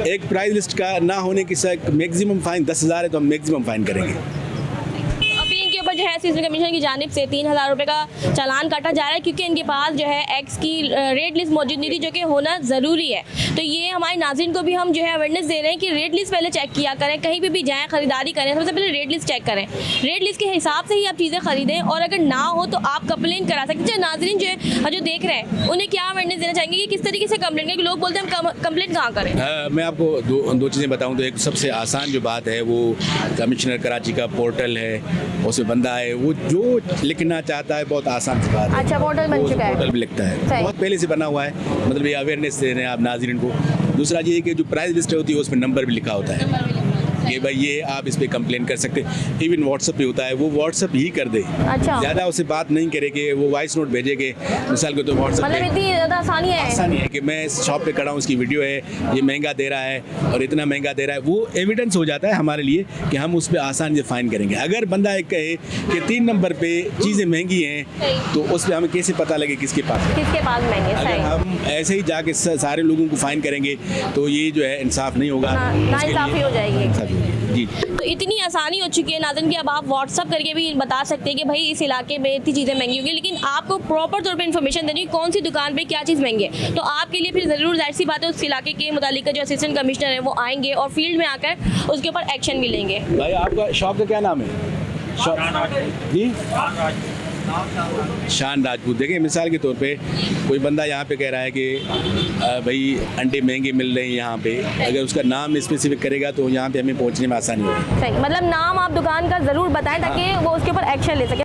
एक price list का ना होने की मैक्सिमम फाइन 10,000 है, तो हम मैक्सिमम फाइन करेंगे। अभी इनके ऊपर जो है सीजन कमीशन की जानिब से 3,000 रुपये का चालान काटा जा रहा है, क्योंकि इनके पास जो है एक्स की रेट लिस्ट मौजूद नहीं थी, जो कि होना ज़रूरी है। तो ये हमारे नाज़रीन को भी हम जो है अवेयरनेस दे रहे हैं कि रेट लिस्ट पहले चेक किया करें, कहीं पे भी जाएँ खरीदारी करें, सबसे पहले रेट लिस्ट चेक करें। रेट लिस्ट के हिसाब से ही आप चीज़ें खरीदें, और अगर ना हो तो आप कंप्लेन करा सकते हैं। नाज़रीन जो देख रहे हैं उन्हें क्या अवेयरनेस देना चाहेंगे कि किस तरीके से कंप्लेन करें? लोग बोलते हैं हम कंप्लेन कहाँ करें? मैं आपको दो चीज़ें बताऊं तो एक सबसे आसान जो बात है वो कमिश्नर कराची का पोर्टल है, उसमें बंदा है वो जो लिखना चाहता है, बहुत आसान सी बात है। अच्छा, पोर्टल बन चुका है, पोर्टल भी लिखता है, सही। बहुत पहले से बना हुआ है, मतलब ये अवेयरनेस दे रहे हैं आप नाज़रीन को। दूसरा ये है कि जो प्राइस लिस्ट होती है उसमें नंबर भी लिखा होता है कि भाई ये आप इस पे कंप्लेन कर सकते हैं। इवन व्हाट्सएप पे होता है, वो व्हाट्सएप ही कर दे। अच्छा, ज़्यादा उससे बात नहीं करेंगे, वो वॉइस नोट भेजेंगे मिसाल के तो व्हाट्सएप मतलब पे। इतनी ज़्यादा आसानी है कि मैं इस शॉप पे खड़ा हूँ, इसकी वीडियो है, ये महंगा दे रहा है और इतना महंगा दे रहा है, वो एविडेंस हो जाता है हमारे लिए कि हम उस पर आसानी से फाइन करेंगे। अगर बंदा एक कहे कि 3 नंबर पे चीज़ें महंगी हैं, तो उस पर हमें कैसे पता लगे किसके पास है? महंगे? अगर हम ऐसे ही जाके सारे लोगों को फाइन करेंगे तो ये जो है इंसाफ नहीं होगा, नाइंसाफ़ी हो जाएगी। जी। तो इतनी आसानी हो चुकी है नाज़रीन कि अब आप व्हाट्सअप करके भी बता सकते हैं कि भाई इस इलाके में इतनी चीज़ें महंगी होंगी, लेकिन आपको प्रॉपर तौर पे इन्फॉर्मेशन देनी है कौन सी दुकान पे क्या चीज़ महंगी है। तो आपके लिए फिर ज़रूर जाहिर सी बात है उस इलाके के मुतालिक जो असिस्टेंट कमिश्नर है वो आएंगे और फील्ड में आकर उसके ऊपर एक्शन भी लेंगे। भाई आपका शॉप का क्या नाम है? जी, शान राजपूत। देखिए मिसाल के तौर पे कोई बंदा यहाँ पे कह रहा है कि भाई अंडे महंगे मिल रहे हैं यहाँ पे, अगर उसका नाम स्पेसिफिक करेगा तो यहाँ पे हमें पहुँचने में आसानी होगी। सही, मतलब नाम आप दुकान का ज़रूर बताएं ताकि वो उसके ऊपर एक्शन ले सके।